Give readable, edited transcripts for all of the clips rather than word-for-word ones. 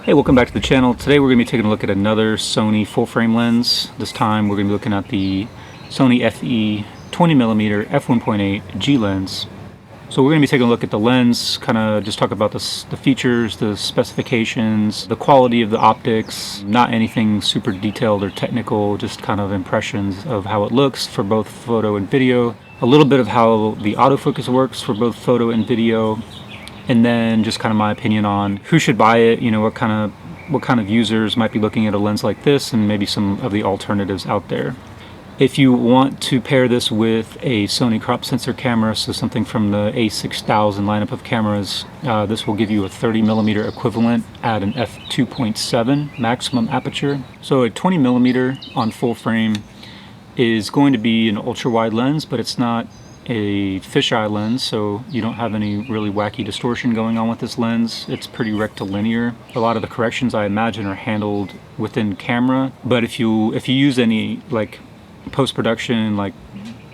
Hey, welcome back to the channel. Today we're going to be taking a look at another Sony full-frame lens. This time we're going to be looking at the Sony FE 20mm f1.8 G lens. So we're going to be taking a look at the lens, kind of just talk about the features, the specifications, the quality of the optics, not anything super detailed or technical, just kind of impressions of how it looks for both photo and video, a little bit of how the autofocus works for both photo and video, and then just kind of my opinion on who should buy it, you know, what kind of users might be looking at a lens like this, and maybe some of the alternatives out there. If you want to pair this with a Sony crop sensor camera, so something from the A6000 lineup of cameras, this will give you a 30mm equivalent at an f2.7 maximum aperture. So a 20mm on full frame is going to be an ultra wide lens, but it's not a fisheye lens, so you don't have any really wacky distortion going on with this lens. It's pretty rectilinear. A lot of the corrections, I imagine, are handled within camera, but if you use any like post-production like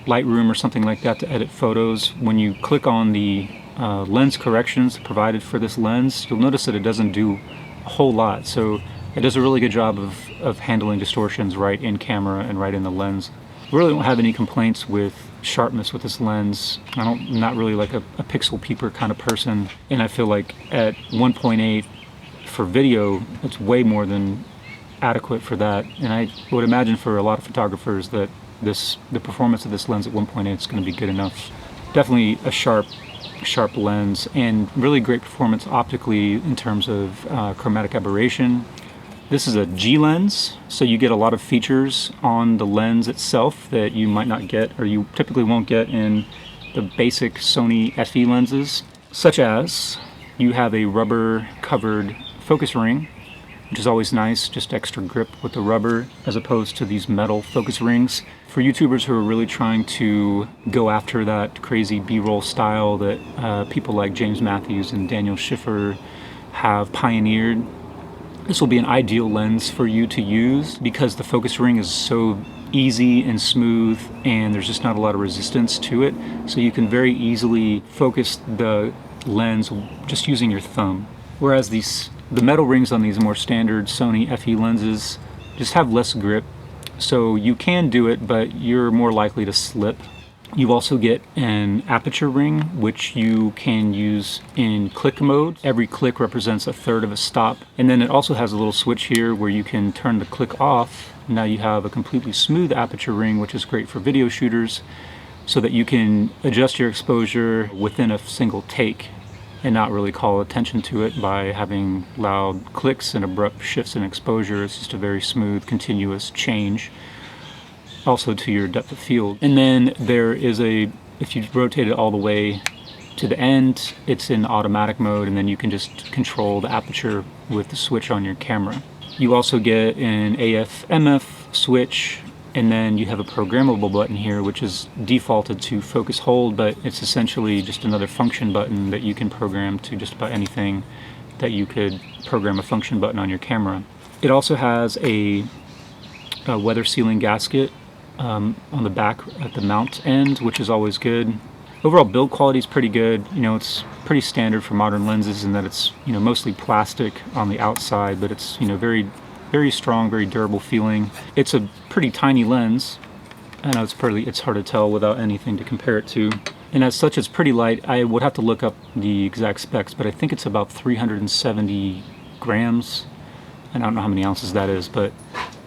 Lightroom or something like that to edit photos, when you click on the lens corrections provided for this lens, you'll notice that it doesn't do a whole lot. So it does a really good job of handling distortions right in camera and right in the lens. I really don't have any complaints with sharpness with this lens. I'm not really like a pixel peeper kind of person, and I feel like at 1.8 for video, it's way more than adequate for that. And I would imagine for a lot of photographers that the performance of this lens at 1.8 is going to be good enough. Definitely a sharp lens, and really great performance optically in terms of chromatic aberration. This is a G lens, so you get a lot of features on the lens itself that you might not get, or you typically won't get in the basic Sony FE lenses, such as you have a rubber covered focus ring, which is always nice, just extra grip with the rubber as opposed to these metal focus rings. For YouTubers who are really trying to go after that crazy B-roll style that people like James Matthews and Daniel Schiffer have pioneered, this will be an ideal lens for you to use because the focus ring is so easy and smooth, and there's just not a lot of resistance to it. So you can very easily focus the lens just using your thumb. Whereas the metal rings on these more standard Sony FE lenses just have less grip. So you can do it, but you're more likely to slip. You also get an aperture ring, which you can use in click mode. Every click represents a third of a stop. And then it also has a little switch here where you can turn the click off. Now you have a completely smooth aperture ring, which is great for video shooters, so that you can adjust your exposure within a single take and not really call attention to it by having loud clicks and abrupt shifts in exposure. It's just a very smooth, continuous change. Also to your depth of field. And then there is if you rotate it all the way to the end, it's in automatic mode, and then you can just control the aperture with the switch on your camera. You also get an AF/MF switch, and then you have a programmable button here, which is defaulted to focus hold, but it's essentially just another function button that you can program to just about anything that you could program a function button on your camera. It also has a weather sealing gasket on the back at the mount end, which is always good. Overall build quality is pretty good. You know, it's pretty standard for modern lenses in that it's, you know, mostly plastic on the outside, but it's, you know, very strong, very durable feeling. It's a pretty tiny lens. I know it's hard to tell without anything to compare it to. And as such, it's pretty light. I would have to look up the exact specs, but I think it's about 370 grams. I don't know how many ounces that is, but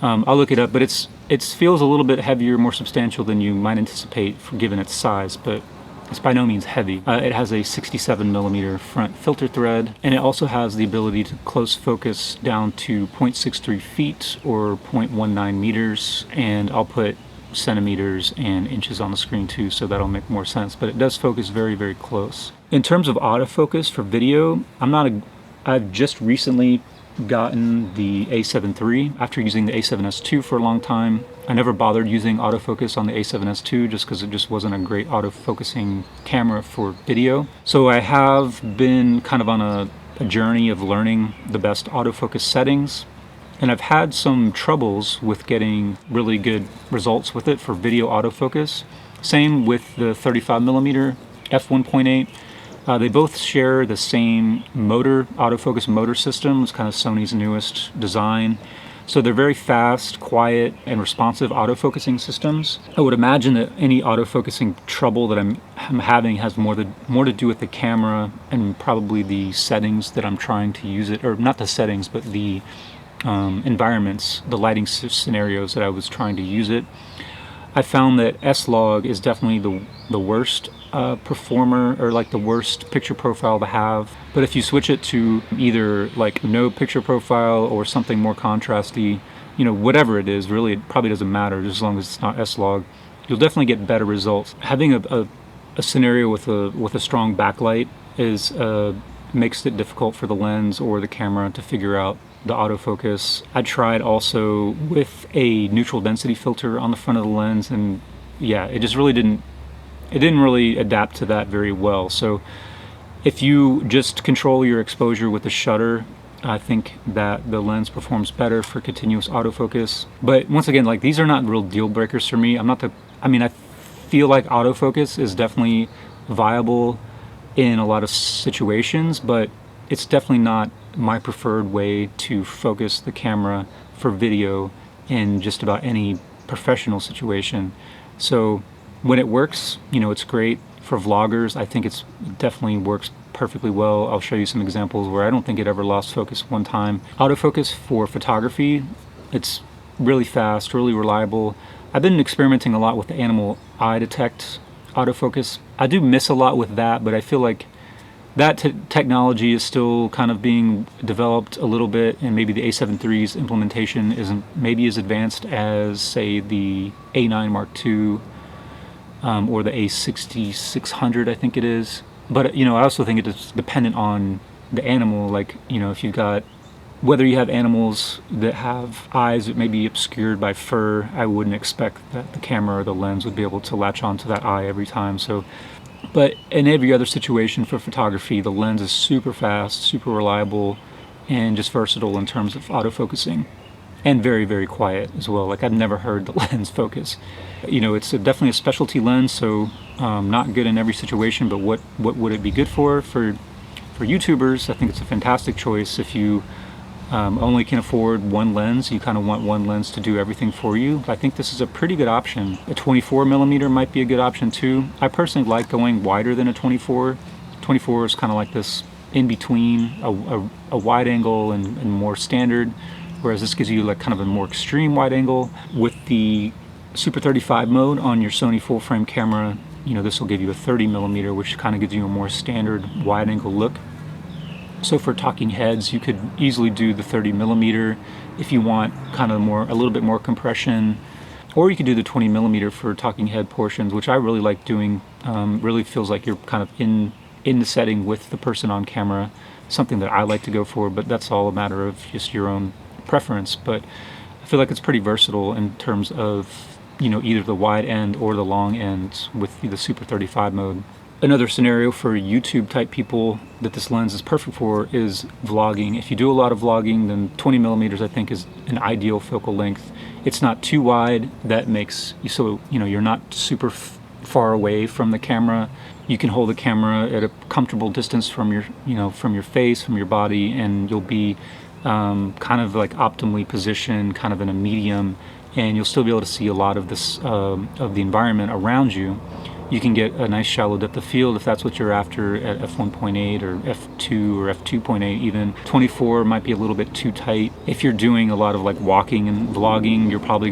I'll look it up. But it feels a little bit heavier, more substantial than you might anticipate given its size, but it's by no means heavy. It has a 67mm front filter thread, and it also has the ability to close focus down to 0.63 feet or 0.19 meters, and I'll put centimeters and inches on the screen too, so that'll make more sense, but it does focus very, very close. In terms of autofocus for video, I've just recently gotten the A7 III after using the A7S II for a long time. I never bothered using autofocus on the A7S II just because it just wasn't a great autofocusing camera for video. So I have been kind of on a journey of learning the best autofocus settings, and I've had some troubles with getting really good results with it for video autofocus. Same with the 35mm f1.8. They both share the same motor, autofocus motor system. It's kind of Sony's newest design. So they're very fast, quiet, and responsive autofocusing systems. I would imagine that any autofocusing trouble that I'm having has more to do with the camera and probably the settings that I'm trying to use it, or not the settings, but the environments, the lighting scenarios that I was trying to use it. I found that S-Log is definitely the worst performer, or like the worst picture profile to have. But if you switch it to either like no picture profile or something more contrasty, you know, whatever it is, really it probably doesn't matter, just as long as it's not S-Log, you'll definitely get better results. Having a scenario with a strong backlight is makes it difficult for the lens or the camera to figure out the autofocus. I tried also with a neutral density filter on the front of the lens, and yeah, it just really didn't really adapt to that very well. So if you just control your exposure with the shutter, I think that the lens performs better for continuous autofocus. But once again, like, these are not real deal breakers for me. I feel like autofocus is definitely viable in a lot of situations, but it's definitely not my preferred way to focus the camera for video in just about any professional situation. So when it works, you know, it's great for vloggers. I think it definitely works perfectly well. I'll show you some examples where I don't think it ever lost focus one time. Autofocus for photography, it's really fast, really reliable. I've been experimenting a lot with the animal eye detect autofocus. I do miss a lot with that, but I feel like that technology is still kind of being developed a little bit, and maybe the A7 III's implementation isn't maybe as advanced as, say, the A9 Mark II or the A6600, I think it is. But, you know, I also think it's dependent on the animal. Like, you know, if you've got, whether you have animals that have eyes that may be obscured by fur, I wouldn't expect that the camera or the lens would be able to latch onto that eye every time. So, but in every other situation for photography, the lens is super fast, super reliable, and just versatile in terms of autofocusing. And very, very quiet as well. Like, I've never heard the lens focus. You know, it's definitely a specialty lens, so not good in every situation, but what would it be good for? For YouTubers, I think it's a fantastic choice. If you only can afford one lens, you kind of want one lens to do everything for you. I think this is a pretty good option. A 24mm might be a good option too. I personally like going wider than a 24. 24 is kind of like this in between a wide angle and more standard, whereas this gives you like kind of a more extreme wide angle. With the Super 35 mode on your Sony full frame camera, you know, this will give you a 30mm, which kind of gives you a more standard wide angle look. So for talking heads, you could easily do the 30mm if you want kind of a little bit more compression, or you could do the 20mm for talking head portions, which I really like doing. Really feels like you're kind of in the setting with the person on camera, something that I like to go for, but that's all a matter of just your own preference. But I feel like it's pretty versatile in terms of, you know, either the wide end or the long end with the Super 35 mode. Another scenario for YouTube type people that this lens is perfect for is vlogging. If you do a lot of vlogging, then 20mm I think is an ideal focal length. It's not too wide, that makes you so, you know, you're not super far away from the camera. You can hold the camera at a comfortable distance from your, you know, from your face, from your body, and you'll be kind of like optimally positioned, kind of in a medium, and you'll still be able to see a lot of this of the environment around you. You can get a nice shallow depth of field if that's what you're after at f1.8 or f2 or f2.8 even. 24 might be a little bit too tight. If you're doing a lot of like walking and vlogging, you're probably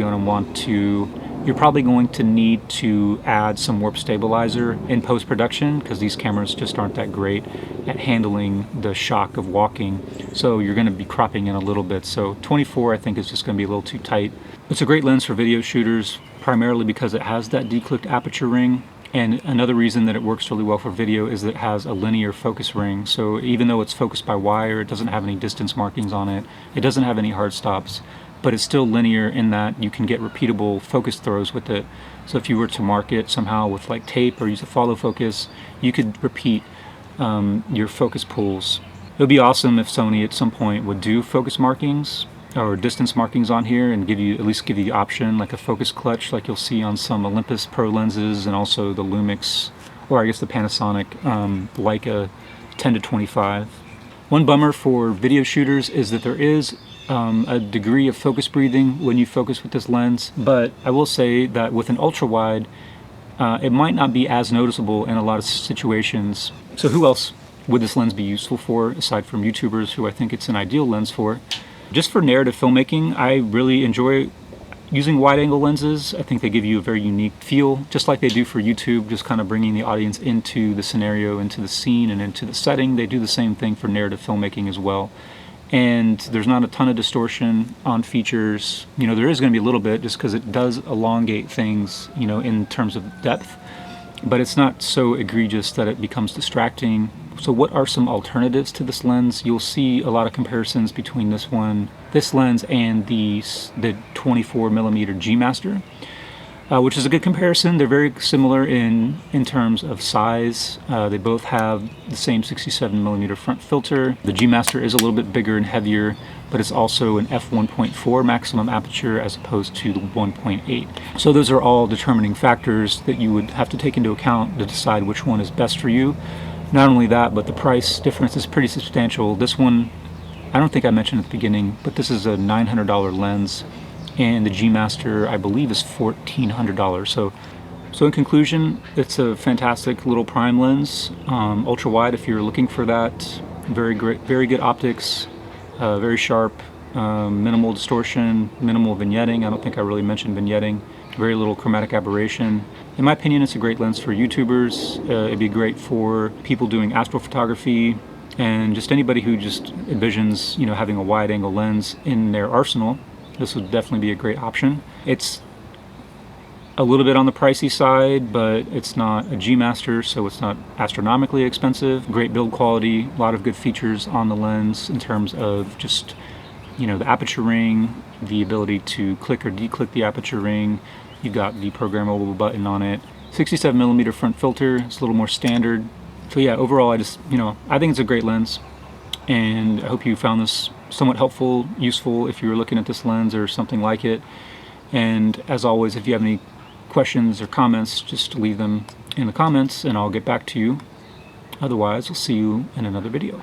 going to need to add some warp stabilizer in post-production, because these cameras just aren't that great at handling the shock of walking. So you're going to be cropping in a little bit. So 24 I think is just going to be a little too tight. It's a great lens for video shooters, primarily because it has that declicked aperture ring. And another reason that it works really well for video is that it has a linear focus ring. So even though it's focused by wire, it doesn't have any distance markings on it. It doesn't have any hard stops, but it's still linear in that you can get repeatable focus throws with it. So if you were to mark it somehow with like tape or use a follow focus, you could repeat your focus pulls. It would be awesome if Sony at some point would do focus markings or distance markings on here and at least give you the option, like a focus clutch like you'll see on some Olympus Pro lenses and also the Lumix or I guess the Panasonic Leica 10 to 25. One bummer for video shooters is that there is a degree of focus breathing when you focus with this lens, but I will say that with an ultra wide, it might not be as noticeable in a lot of situations. So who else would this lens be useful for, aside from YouTubers, who I think it's an ideal lens for? Just for narrative filmmaking, I really enjoy using wide-angle lenses. I think they give you a very unique feel, just like they do for YouTube, just kind of bringing the audience into the scenario, into the scene, and into the setting. They do the same thing for narrative filmmaking as well. And there's not a ton of distortion on features. You know, there is going to be a little bit, just because it does elongate things, you know, in terms of depth, but it's not so egregious that it becomes distracting. So what are some alternatives to this lens? You'll see a lot of comparisons between this lens and the 24mm G Master, which is a good comparison. They're very similar in terms of size. They both have the same 67mm front filter. The G Master is a little bit bigger and heavier, but it's also an f1.4 maximum aperture as opposed to the 1.8. So those are all determining factors that you would have to take into account to decide which one is best for you. Not only that, but the price difference is pretty substantial. This one, I don't think I mentioned at the beginning, but this is a $900 lens, and the G Master, I believe, is $1,400. So in conclusion, it's a fantastic little prime lens, ultra wide if you're looking for that. Very great, very good optics, very sharp, minimal distortion, minimal vignetting. I don't think I really mentioned vignetting. Very little chromatic aberration. In my opinion, it's a great lens for YouTubers. It'd be great for people doing astrophotography and just anybody who just envisions, you know, having a wide-angle lens in their arsenal. This would definitely be a great option. It's a little bit on the pricey side, but it's not a G Master, so it's not astronomically expensive. Great build quality, a lot of good features on the lens in terms of just, you know, the aperture ring, the ability to click or declick the aperture ring. You've got the programmable button on it. 67mm front filter, it's a little more standard. So yeah, overall, I think it's a great lens, and I hope you found this somewhat helpful, useful if you were looking at this lens or something like it. And as always, if you have any questions or comments, just leave them in the comments and I'll get back to you. Otherwise, we'll see you in another video.